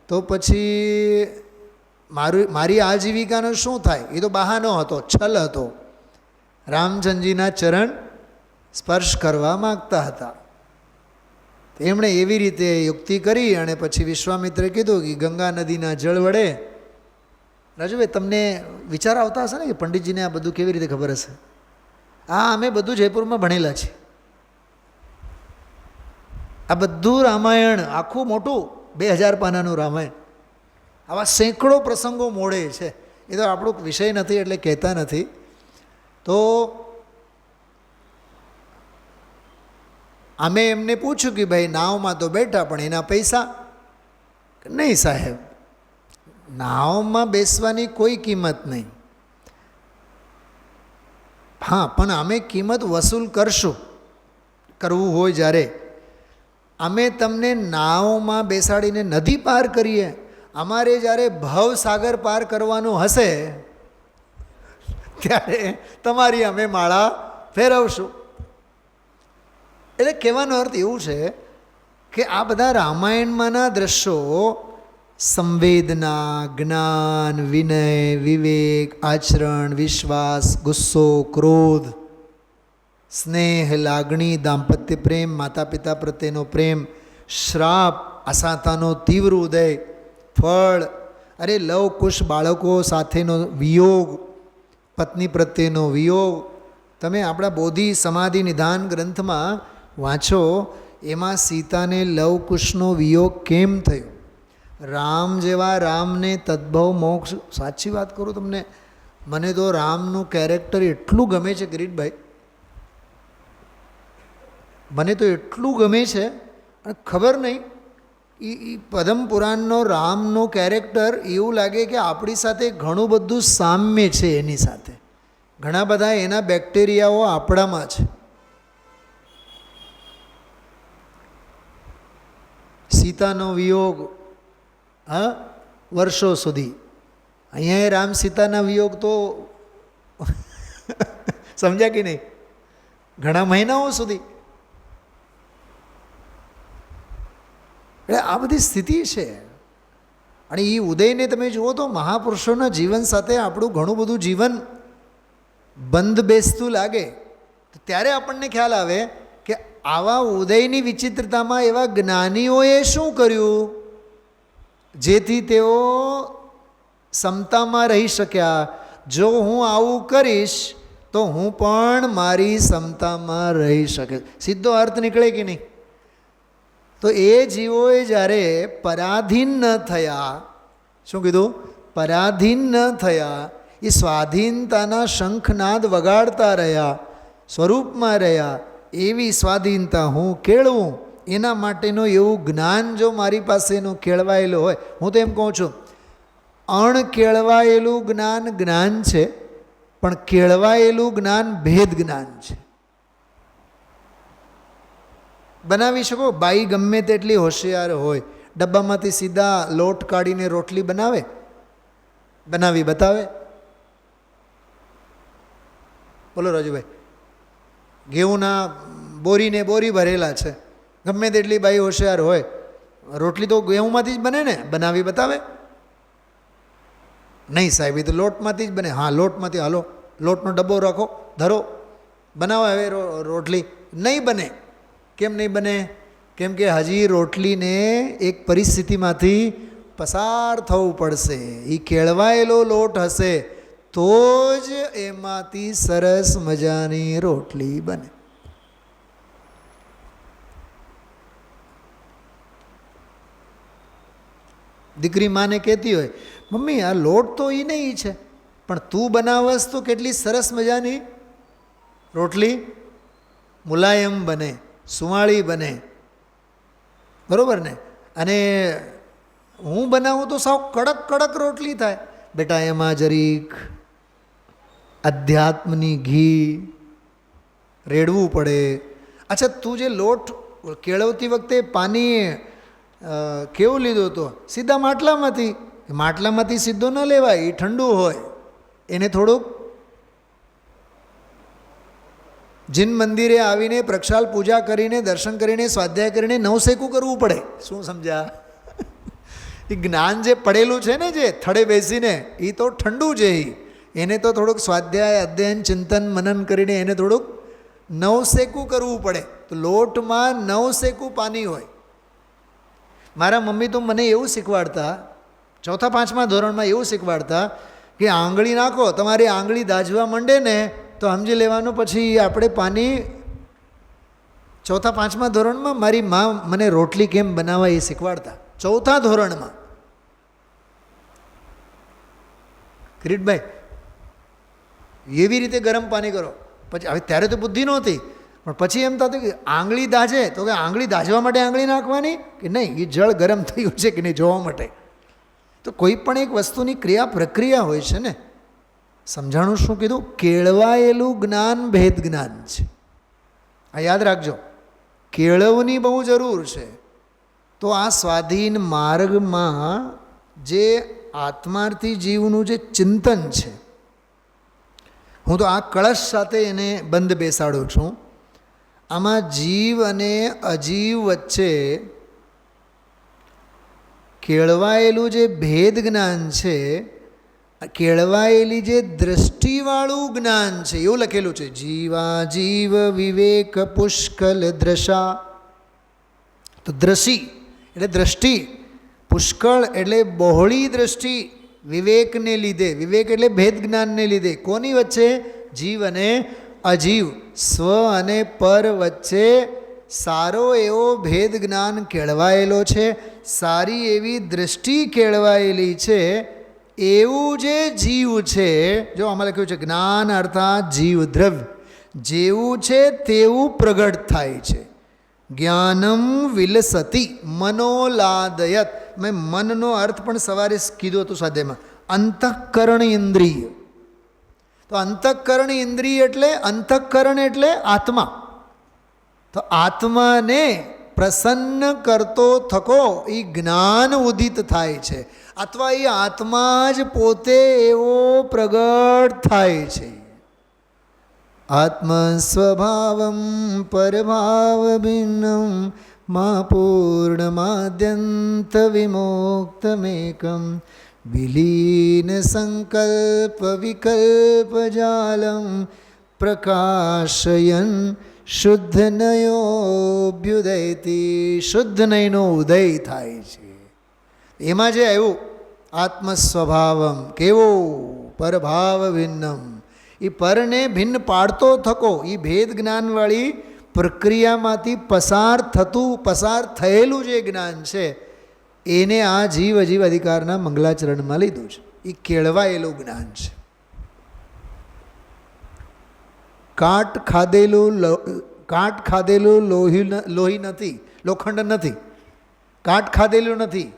તો પછી મારી આજીવિકાનો શું થાય? એ તો બહાનો હતો, છલ હતો. રામચંદ્રજીના ચરણ સ્પર્શ કરવા માગતા હતા. એમણે એવી રીતે યુક્તિ કરી અને પછી વિશ્વામિત્રે કીધું કે ગંગા નદીના જળ વડે. રાજુભાઈ તમને વિચાર આવતા હશે ને કે પંડિતજીને આ બધું કેવી રીતે ખબર હશે? અમે બધું જયપુરમાં ભણેલા છીએ. આ બધું રામાયણ આખું મોટું 2000 પાનાનું રામાયણ, આવા સેંકડો પ્રસંગો મોડે છે. એ તો આપણો વિષય નથી એટલે કહેતા નથી. તો અમે એમને પૂછ્યું કે ભાઈ નાવમાં તો બેઠા પણ એના પૈસા? નહીં સાહેબ, નાવમાં બેસવાની કોઈ કિંમત નહીં. હા, પણ અમે કિંમત વસૂલ કરશું, કરવું હોય જ્યારે. અમે તમને નાવમાં બેસાડીને નદી પાર કરીએ, અમારે જ્યારે ભવસાગર પાર કરવાનું હશે ત્યારે તમારી અમે માળા ફેરવશું. એટલે કહેવાનો અર્થ એવું છે કે આ બધા રામાયણમાંના દ્રશ્યો સંવેદના, જ્ઞાન, વિનય, વિવેક, આચરણ, વિશ્વાસ, ગુસ્સો, ક્રોધ, સ્નેહ, લાગણી, દાંપત્ય પ્રેમ, માતા પિતા પ્રત્યેનો પ્રેમ, શ્રાપ, આશાતાનો તીવ્ર ઉદય, ફળ, અરે લવ કુશ બાળકો સાથેનો વિયોગ, પત્ની પ્રત્યેનો વિયોગ. તમે આપણા બોધિ સમાધિ નિધાન ગ્રંથમાં વાંચો, એમાં સીતાને લવ કુશનો વિયોગ કેમ થયો? રામ જેવા રામને તદ્ભવ મોક્ષ. સાચી વાત કરું તમને, મને તો રામનું કેરેક્ટર એટલું ગમે છે કિરીટભાઈ, મને તો એટલું ગમે છે. અને ખબર નહીં, એ પદ્મ પુરાણનો રામનો કેરેક્ટર એવું લાગે કે આપણી સાથે ઘણું બધું સામ્ય છે. એની સાથે ઘણા બધા એના બેક્ટેરિયાઓ આપણામાં છે. સીતાનો વિયોગ, હા, વર્ષો સુધી. અહીંયા રામ સીતાના વિયોગ તો સમજ્યા કે નહીં? ઘણા મહિનાઓ સુધી. એટલે આ બધી સ્થિતિ છે. અને એ ઉદયને તમે જુઓ તો મહાપુરુષોના જીવન સાથે આપણું ઘણું બધું જીવન બંધ બેસતું લાગે. તો ત્યારે આપણને ખ્યાલ આવે કે આવા ઉદયની વિચિત્રતામાં એવા જ્ઞાનીઓએ શું કર્યું જેથી તેઓ સમતામાં રહી શક્યા. જો હું આવું કરીશ તો હું પણ મારી સમતામાં રહી શકે. સીધો અર્થ નીકળે કે નહીં? તો એ જીવોએ જ્યારે પરાધીન ન થયા, શું કીધું? પરાધીન ન થયા, એ સ્વાધીનતાના શંખનાદ વગાડતા રહ્યા, સ્વરૂપમાં રહ્યા. એવી સ્વાધીનતા હું કેળવું, એના માટેનું એવું જ્ઞાન જો મારી પાસેનું કેળવાયેલું હોય. હું તો એમ કહું છું, અણકેળવાયેલું જ્ઞાન જ્ઞાન છે, પણ કેળવાયેલું જ્ઞાન ભેદ જ્ઞાન છે. બનાવી શકો? બાઈ ગમે તેટલી હોશિયાર હોય, ડબ્બામાંથી સીધા લોટ કાઢીને રોટલી બનાવે? બનાવી બતાવે? બોલો રાજુભાઈ. ઘેઉના બોરીને બોરી ભરેલા છે, ગમે તેટલી બાઈ હોશિયાર હોય, રોટલી તો ઘઉંમાંથી જ બને ને, બનાવી બતાવે? નહીં સાહેબ, એ તો લોટમાંથી જ બને. હા, લોટમાંથી, હાલો લોટનો ડબ્બો રાખો, ધરો, બનાવો હવે રોટલી. નહીં બને. કેમ નહીં બને? કેમ કે હજી રોટલીને એક પરિસ્થિતિમાંથી પસાર થવું પડશે. એ કેળવાયેલો લોટ હશે તો જ એમાંથી સરસ મજાની રોટલી બને. દીકરી માને કહેતી હોય, મમ્મી આ લોટ તો એ નહીં છે, પણ તું બનાવસ તો કેટલી સરસ મજાની રોટલી મુલાયમ બને, સુવાળી બને, બરાબર ને? અને હું બનાવું તો સાવ કડક કડક રોટલી થાય. બેટા એમાં જરીક અધ્યાત્મની ઘી રેડવું પડે. અચ્છા, તું જે લોટ કેળવતી વખતે પાણી કેવું લીધું હતો? સીધા માટલામાંથી. માટલામાંથી સીધો ન લેવાય, એ ઠંડુ હોય. એને થોડુંક જીન મંદિરે આવીને પ્રક્ષાલ પૂજા કરીને દર્શન કરીને સ્વાધ્યાય કરીને નવસેકું કરવું પડે. શું સમજ્યા? એ જ્ઞાન જે પડેલું છે ને, જે થડે બેસીને, એ તો ઠંડુ છે. એને તો થોડુંક સ્વાધ્યાય અધ્યયન ચિંતન મનન કરીને એને થોડુંક નવસેકું કરવું પડે. તો લોટમાં નવસેકું પાણી હોય. મારા મમ્મી તો મને એવું શીખવાડતા, ચોથા પાંચમા ધોરણમાં એવું શીખવાડતા કે આંગળી નાખો, તમારી આંગળી દાઝવા માંડે ને તો સમજી લેવાનું પછી આપણે પાણી. ચોથા પાંચમા ધોરણમાં મારી મા મને રોટલી કેમ બનાવવા એ શીખવાડતા, ચોથા ધોરણમાં. કિરીટભાઈ, એવી રીતે ગરમ પાણી કરો. પછી હવે ત્યારે તો બુદ્ધિ નહોતી, પણ પછી એમ થતું કે આંગળી દાઝે તો કે આંગળી દાઝવા માટે આંગળી નાખવાની કે નહીં, એ જળ ગરમ થયું છે કે નહીં જોવા માટે. તો કોઈ પણ એક વસ્તુની ક્રિયા પ્રક્રિયા હોય છે ને. સમજાણું શું કીધું? કેળવાયેલું જ્ઞાન ભેદ જ્ઞાન છે. આ યાદ રાખજો, કેળવની બહુ જરૂર છે. તો આ સ્વાધીન માર્ગમાં જે આત્માર્થી જીવનું જે ચિંતન છે, હું તો આ કળશ સાથે એને બંધ બેસાડું છું. આમાં જીવ અને અજીવ વચ્ચે કેળવાયેલું જે ભેદ જ્ઞાન છે, કેળવાયેલી જે દ્રષ્ટિવાળું જ્ઞાન છે, એવું લખેલું છે. જીવા જીવ વિવેક પુષ્કલ દ્રશા. તો દ્રશી એટલે દ્રષ્ટિ, પુષ્કળ એટલે બહોળી દ્રષ્ટિ. વિવેકને લીધે, વિવેક એટલે ભેદ જ્ઞાનને લીધે. કોની વચ્ચે? જીવ અને અજીવ, સ્વ અને પર વચ્ચે સારો એવો ભેદ જ્ઞાન કેળવાયેલો છે. સારી એવી દ્રષ્ટિ કેળવાયેલી છે. એવું જે જીવ છે, જો આમાં લખ્યું છે જ્ઞાન અર્થાત જીવ દ્રવ્ય, જેવું છે તેવું પ્રગટ થાય છે. જ્ઞાનમ વિલસતી મનોલાદયત. મેં મનનો અર્થ પણ સવારે કીધું હતું સ્વાધ્યાયમાં. અંતઃકરણ ઇન્દ્રિય. તો અંતઃકરણ ઇન્દ્રિય એટલે અંતઃકરણ એટલે આત્મા. તો આત્માને પ્રસન્ન કરતો થકો એ જ્ઞાન ઉદિત થાય છે, અથવા એ આત્મા જ પોતે એવો પ્રગટ થાય છે. આત્મ સ્વભાવમ પરભાવ ભિન્નમ મા પૂર્ણમાદ્યંત વિમોક્તમેકમ વિલીન સંકલ્પ વિકલ્પ જાલમ પ્રકાશયન શુદ્ધ નયોભ્યુદયતી. શુદ્ધ નયનો ઉદય થાય છે. એમાં જે આવ્યું આત્મ સ્વભાવમ, કેવો પરભાવ ભિન્નમ, એ પરને ભિન્ન પાડતો થકો, એ ભેદ જ્ઞાનવાળી પ્રક્રિયામાંથી પસાર થયેલું જે જ્ઞાન છે એને આ જીવ અજીવ અધિકારના મંગલાચરણમાં લીધું છે. એ કેળવાયેલું જ્ઞાન છે. કાટ ખાધેલું લોહી નથી, લોખંડ નથી. કાટ ખાધેલું નથી,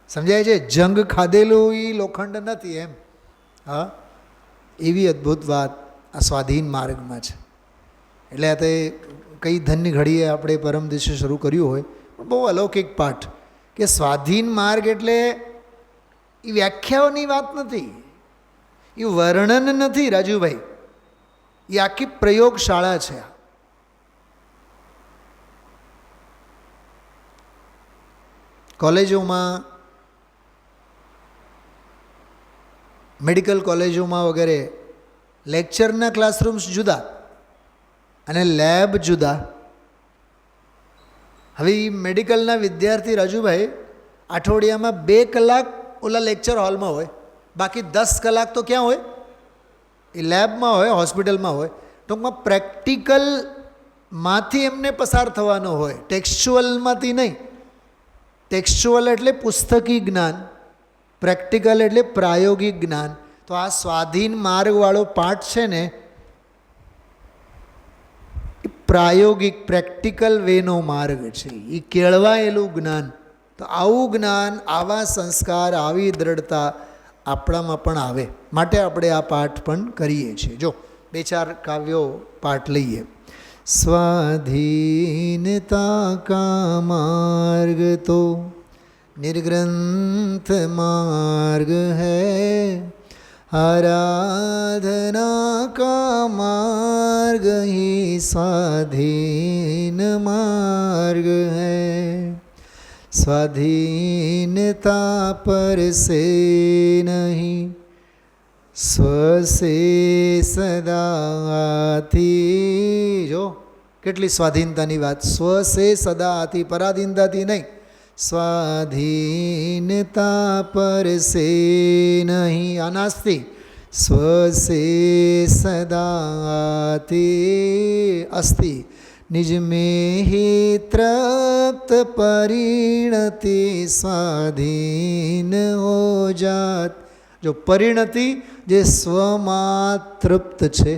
સમજાય છે? જંગ ખાધેલું એ લોખંડ નથી એમ. હા, એવી અદ્ભુત વાત આ સ્વાધીન માર્ગમાં છે. એટલે આ તે કઈ ધનની ઘડીએ આપણે પરમ દિવસે શરૂ કર્યું હોય, પણ બહુ અલૌકિક પાઠ કે સ્વાધીન માર્ગ એટલે એ વ્યાખ્યાઓની વાત નથી, એ વર્ણન નથી રાજુભાઈ, એ આખી પ્રયોગશાળા છે. કોલેજોમાં, મેડિકલ કોલેજોમાં વગેરે લેક્ચરના ક્લાસરૂમ્સ જુદા અને લેબ જુદા. હવે મેડિકલના વિદ્યાર્થી રાજુભાઈ અઠવાડિયામાં 2 કલાક ઓલા લેક્ચર હોલમાં હોય, બાકી 10 કલાક તો ક્યાં હોય? એ લેબમાં હોય, હોસ્પિટલમાં હોય. ટૂંકમાં પ્રેક્ટિકલમાંથી એમને પસાર થવાનો હોય, ટેક્સ્ચ્યુઅલમાંથી નહીં. ટેક્સ્ચ્યુઅલ એટલે પુસ્તકી જ્ઞાન, પ્રેક્ટિકલ એટલે પ્રાયોગિક જ્ઞાન. તો આ સ્વાધીન માર્ગવાળો પાઠ છે ને, એ પ્રાયોગિક પ્રેક્ટિકલ વેનો માર્ગ છે, એ કેળવાયેલું જ્ઞાન. તો આવું જ્ઞાન, આવા સંસ્કાર, આવી દ્રઢતા આપણામાં પણ આવે માટે આપણે આ પાઠ પણ કરીએ છીએ. જો 2-4 કાવ્યો પાઠ લઈએ. સ્વાધીનતા કા માર્ગ તો निर्ग्रंथ मार्ग है, आराधना का मार्ग ही स्वाधीन मार्ग है. स्वाधीनता पर से नहीं स्व से सदाથી. જો કેટલી સ્વાધીનતાની વાત. સ્વ સે સદાથી, પરાધીનતાથી નહીં. स्वाधीनता पर से नहीं अनास्ति स्व से सदाति अस्ति निज में ही तृप्त परिणति स्वाधीन हो जात. जो परिणति जे સ્વમાં તૃપ્ત છે,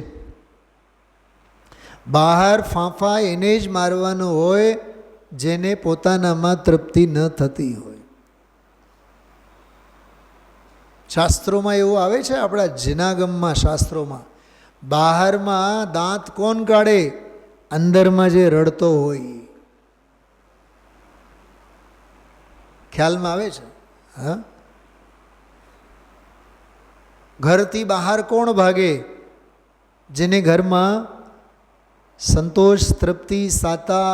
બહાર ફાંફા એને જ મારવાનું હોય જેને પોતાનામાં તૃપ્તિ ન થતી હોય. શાસ્ત્રોમાં એવું આવે છે, આપણા જનાગમમાં શાસ્ત્રોમાં, બહારમાં દાંત કોણ કાઢે? અંદરમાં જે રડતો હોય. ખ્યાલમાં આવે છે? હા. ઘરથી બહાર કોણ ભાગે? જેને ઘરમાં સંતોષ, તૃપ્તિ, સાતા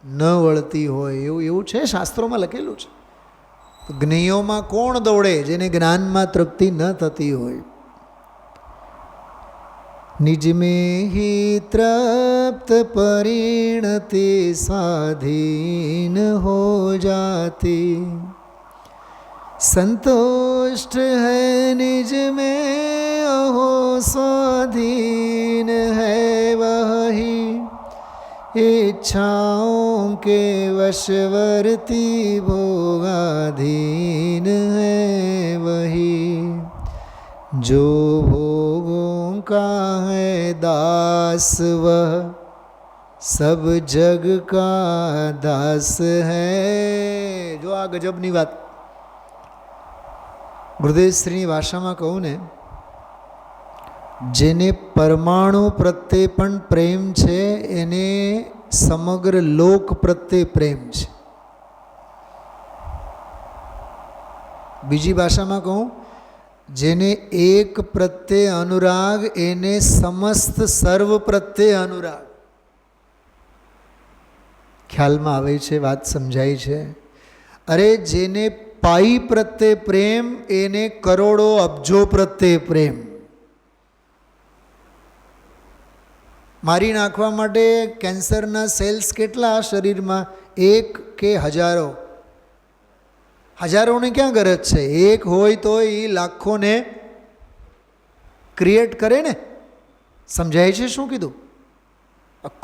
ન વળતી હોય. એવું છે, શાસ્ત્રોમાં લખેલું છે. જ્ઞેયોમાં કોણ દોડે? જેને જ્ઞાનમાં તૃપ્તિ ન થતી હોય. નિજ મેં હી તૃપ્ત પરિણતિ સ્વાધીન હો જાતી. संतुष्ट है निज में अहो स्वाधीन है वही. इच्छाओं के वशवर्ती भोगाधीन है वही. जो भोगों का है दास वह सब जग का दास है. જો આ ગજબની વાત ગુરુદેવશ્રીની ભાષામાં કહું ને, જેને પરમાણુ પ્રત્યે પણ પ્રેમ છે એને સમગ્ર લોક પ્રત્યે પ્રેમ છે. બીજી ભાષામાં કહું, જેને એક પ્રત્યે અનુરાગ એને સમસ્ત સર્વ પ્રત્યે અનુરાગ. ખ્યાલમાં આવે છે? વાત સમજાય છે? અરે જેને પાઈ પ્રત્યે પ્રેમ એને કરોડો અબજો પ્રત્યે પ્રેમ. મારી નાખવા માટે કેન્સરના સેલ્સ કેટલા શરીરમાં? 1 કે હજારો? હજારોની ક્યાં ગરજ છે? એક હોય તો એ લાખોને ક્રિએટ કરે ને. સમજાય છે શું કીધું?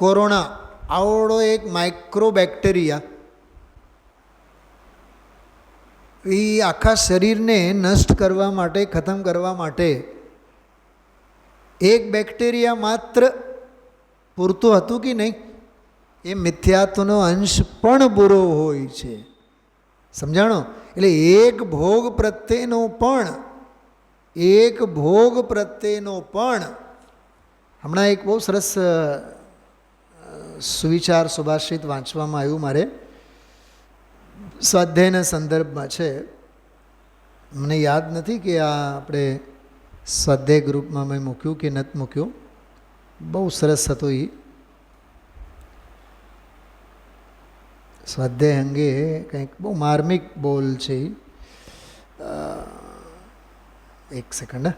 કોરોના આવડો એક માઇક્રો બેક્ટેરિયા એ આખા શરીરને નષ્ટ કરવા માટે, ખતમ કરવા માટે એક બેક્ટેરિયા માત્ર પૂરતું હતું કે નહીં? એ મિથ્યાત્વનો અંશ પણ બુરો હોય છે. સમજાણો? એટલે એક ભોગ પ્રત્યેનો પણ હમણાં એક બહુ સરસ સુવિચાર સુભાષિત વાંચવામાં આવ્યું મારે, સ્વાધ્યાયના સંદર્ભમાં છે. મને યાદ નથી કે આ આપણે સ્વાધ્યાય ગ્રુપમાં મેં મૂક્યું કે નથી મૂક્યું. બહુ સરસ હતું એ. સ્વાધ્યાય અંગે કંઈક બહુ માર્મિક બોલ છે. એક સેકન્ડ.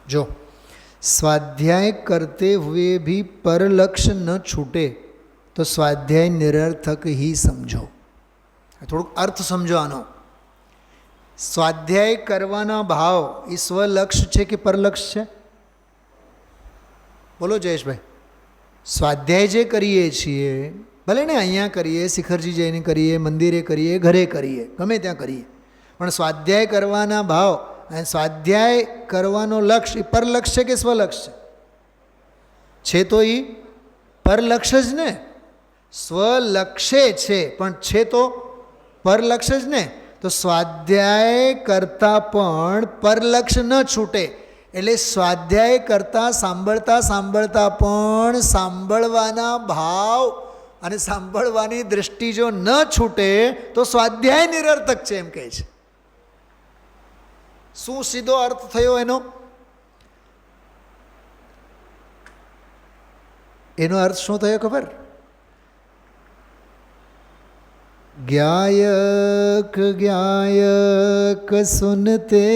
जो स्वाध्याय करते हुए भी पर लक्ष्य न छूटे तो स्वाध्याय निरर्थक ही समझो. થોડુંક અર્થ સમજો આનો. સ્વાધ્યાય કરવાના ભાવ એ સ્વલક્ષ છે કે પરલક્ષ છે? બોલો જયેશભાઈ. સ્વાધ્યાય જે કરીએ છીએ, ભલે ને અહીંયા કરીએ, શિખરજી જઈને કરીએ, મંદિરે કરીએ, ઘરે કરીએ, ગમે ત્યાં કરીએ, પણ સ્વાધ્યાય કરવાના ભાવ અને સ્વાધ્યાય કરવાનો લક્ષ્ય એ પરલક્ષ છે કે સ્વલક્ષ છે? તો એ પરલક્ષ જ ને. સ્વલક્ષે છે પણ છે તો પરલક્ષ જ ને. તો સ્વાધ્યાય કરતાં પણ પરલક્ષ ન છૂટે. એટલે સ્વાધ્યાય કરતાં સાંભળતા સાંભળતા પણ સાંભળવાના ભાવ અને સાંભળવાની દૃષ્ટિ જો ન છૂટે તો સ્વાધ્યાય નિરર્થક છે એમ કહે છે. શું સીધો અર્થ થયો એનો? એનો અર્થ શું થયો ખબર? ज्ञायक ज्ञायक सुनते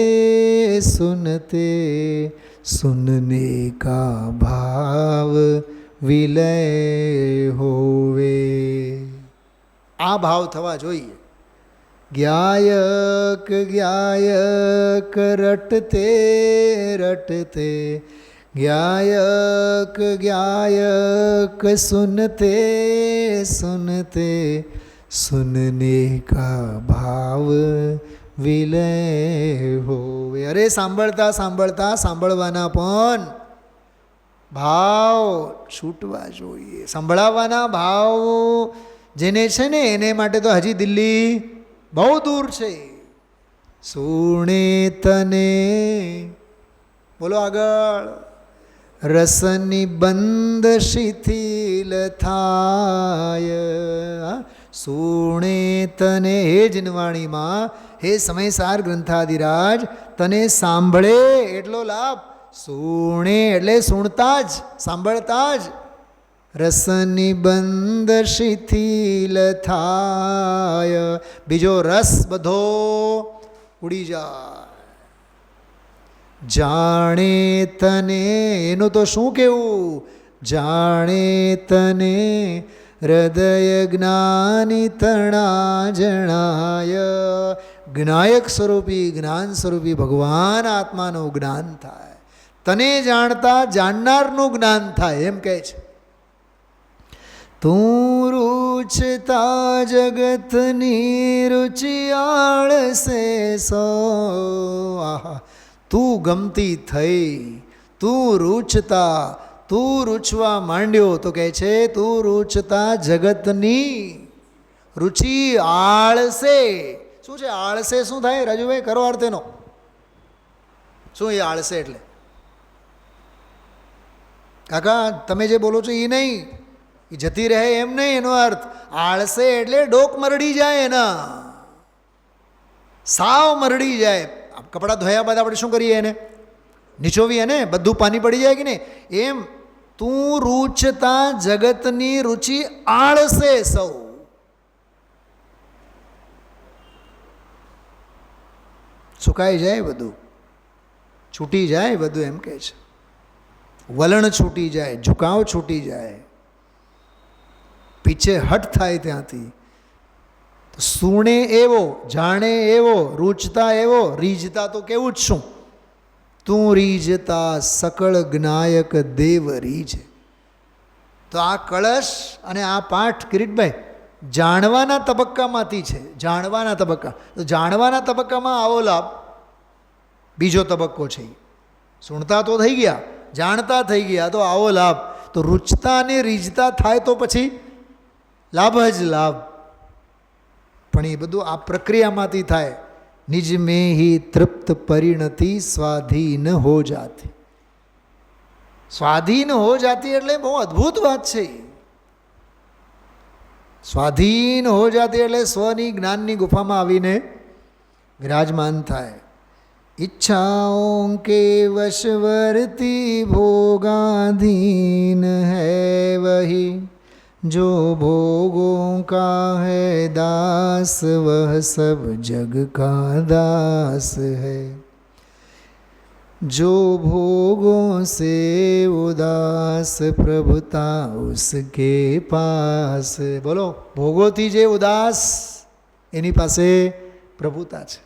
सुनते सुनने का भाव विलय होवे. આ ભાવ થવા જોઈએ. ज्ञायक ज्ञायक रटते रटते ज्ञायक ज्ञायक सुनते सुनते सुनने का भाव विलय होवे. अरे સાંભળતા સાંભળતા સાંભળવાના પણ ભાવ છૂટવા જોઈએ. સંભળાવવાના ભાવ જેને છે ને એને માટે તો હજી દિલ્હી બહુ દૂર છે. સુણે તને, બોલો આગળ. રસની બંધ શિથિલ થાય. સુણે તને, હે જીનવાણીમાં, હે સમયસાર ગ્રંથાધિરાજ, તને સાંભળે એટલો લાભ. સુણે એટલે સુણતા જ, સાંભળતા જ રસની બંધ શિથિલ થાય. બીજો રસ બધો ઉડી જાય. જાણે તને, એનું તો શું કહેવું? જાણે તને હૃદય જ્ઞાની તણા જણાય. જ્ઞાયક સ્વરૂપી, જ્ઞાન સ્વરૂપી ભગવાન આત્માનું જ્ઞાન થાય. તને જાણતા જાણનારનું જ્ઞાન થાય એમ કહે છે. તું રૂચતા જગતની રુચિ આળસે સો. આહા, તું ગમતી થઈ, તું રૂચતા, તું રૂચવા માંડ્યો. તો કહે છે તું રૂચતા જગતની રુચિ આળસે. શું છે આળસે? શું થાય રાજુભાઈ? કરો અર્થ એનો. શું એ આળસે એટલે? કાકા તમે જે બોલો છો એ નહીં, એ જતી રહે એમ નહીં એનો અર્થ. આળસે એટલે ડોક મરડી જાય, એના સાવ મરડી જાય. કપડાં ધોયા બાદ આપણે શું કરીએ? એને નીચોવીએ ને, બધું પાણી પડી જાય કે નહીં? એમ તું રૂચતા જગતની રુચિ આળસે સૌ. સુકાઈ જાય બધું, છૂટી જાય બધું એમ કહે છે. વલણ છૂટી જાય, ઝુકાવ છૂટી જાય, પીછે હટ થાય ત્યાંથી. સુણે એવો, જાણે એવો, રૂચતા એવો, રીઝતા તો કેવું જ શું? તું રીઝતા સકળ જ્ઞાયક દેવ રીજ. તો આ કળશ અને આ પાઠ કિરીટભાઈ જાણવાના તબક્કામાંથી છે. જાણવાના તબક્કા. તો જાણવાના તબક્કામાં આવો લાભ. બીજો તબક્કો છે. સુણતા તો થઈ ગયા, જાણતા થઈ ગયા, તો આવો લાભ. તો રૂચતા અને રીઝતા થાય તો પછી લાભ જ લાભ. પણ એ બધું આ પ્રક્રિયામાંથી થાય. નિજ મેં હી તૃપ્ત પરિણતિ સ્વાધીન હો જાતી. સ્વાધીન હો જાતી એટલે બહુ અદ્ભુત વાત છે. સ્વાધીન હો જાતી એટલે સ્વની જ્ઞાનની ગુફામાં આવીને વિરાજમાન થાય. इच्छाओं के वशवर्ती भोगाधीन है वही जो भोगों का है दास वह सब जग का दास है. जो भोगों से उदास प्रभुता उसके पास. બોલો, ભોગોથી જે ઉદાસ એની પાસે પ્રભુતા છે.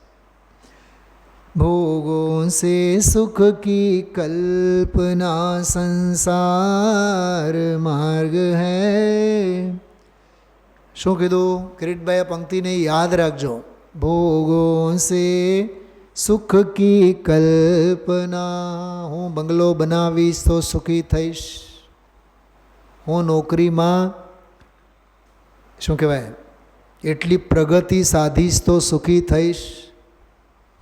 भोगों से सुख की कल्पना संसार मार्ग है. શું કીધું કિરીટભાઈ? આ પંક્તિને યાદ રાખજો. ભોગોं से સુખ की કલ્પના. હું બંગલો બનાવીશ તો સુખી થઈશ. હું નોકરીમાં શું કહેવાય એટલી પ્રગતિ સાધીશ તો સુખી થઈશ.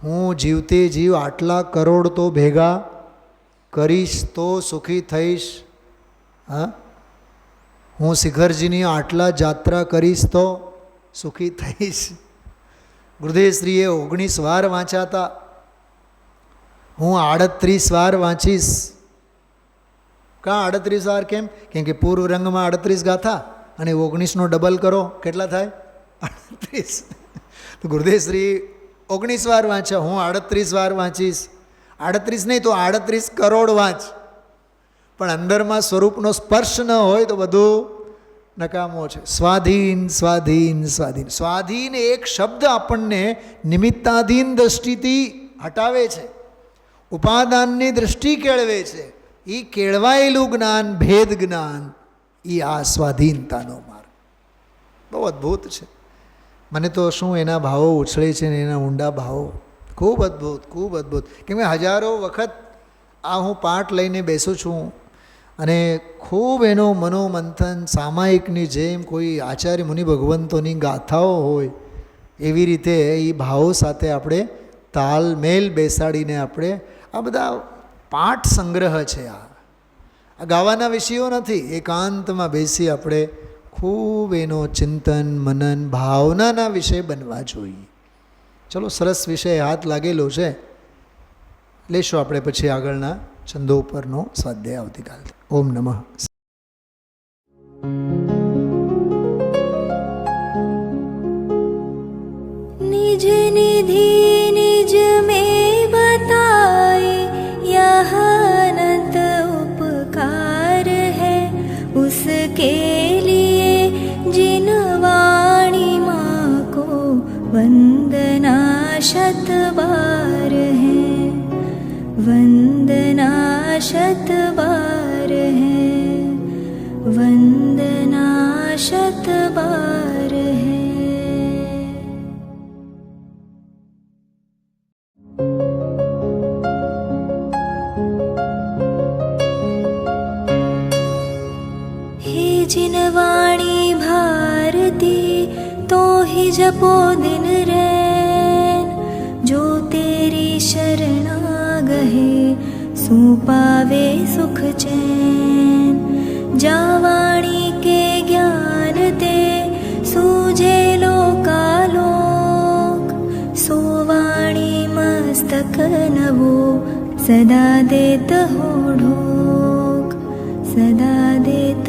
હું જીવતે જીવ આટલા કરોડ તો ભેગા કરીશ તો સુખી થઈશ. હા, હું શિખરજીની આટલા જાત્રા કરીશ તો સુખી થઈશ. ગુરુદેવશ્રીએ 19 વાર વાંચ્યા હતા. હું 38 વાર વાંચીશ. કાં 38 વાર? કેમ? કેમ કે પૂર્વ રંગમાં 38 ગાથા અને 19નો ડબલ કરો, કેટલા થાય? 38. તો ગુરુદેવશ્રી 19 વાર વાંચ્યા, હું 38 વાર વાંચીશ. 38 નહીં તો 38 કરોડ વાંચ, પણ અંદરમાં સ્વરૂપનો સ્પર્શ ન હોય તો બધું નકામો છે. સ્વાધીન સ્વાધીન સ્વાધીન. સ્વાધીન એક શબ્દ આપણને નિમિત્તાધીન દ્રષ્ટિથી હટાવે છે, ઉપાદાનની દ્રષ્ટિ કેળવે છે. એ કેળવાયેલું જ્ઞાન, ભેદ જ્ઞાન, એ આ સ્વાધીનતાનો માર્ગ. બહુ અદ્ભુત છે. મને તો શું એના ભાવો ઉછળે છે ને એના ઊંડા ભાવો. ખૂબ અદ્ભુત, ખૂબ અદ્ભુત. કેમ કે હજારો વખત આ હું પાઠ લઈને બેસું છું અને ખૂબ એનો મનોમંથન સામાયિકની જેમ કોઈ આચાર્ય મુનિ ભગવંતોની ગાથાઓ હોય એવી રીતે એ ભાવો સાથે આપણે તાલમેલ બેસાડીને આપણે આ બધા પાઠ સંગ્રહ છે. આ ગાવાના વિષયો નથી. એકાંતમાં બેસી આપણે ખૂબ એનો ચિંતન મનન ભાવનાના વિષય બનવા જોઈએ. ચલો, સરસ વિષય હાથ લાગેલો છે. લેશું આપણે પછી આગળના છંદો ઉપરનો સ્વાધ્યાય આવતીકાલે. ઓમ નમઃ. निज निधि निज में बताए यह अनंत उपकार है उसके लिए जिन वाणी माँ को वंदना शत बार है, वंदना शत बार है, वंदना शत बार है. जिन वाणी भारती तो ही जपो दिन रैन, जो तेरी शरणा गहे सो पावे सुख चैन. जा वाणी के ज्ञान ते सूझे लोकालोक, सो वाणी मस्तक नवो सदा देत हो ढोक, सदा देत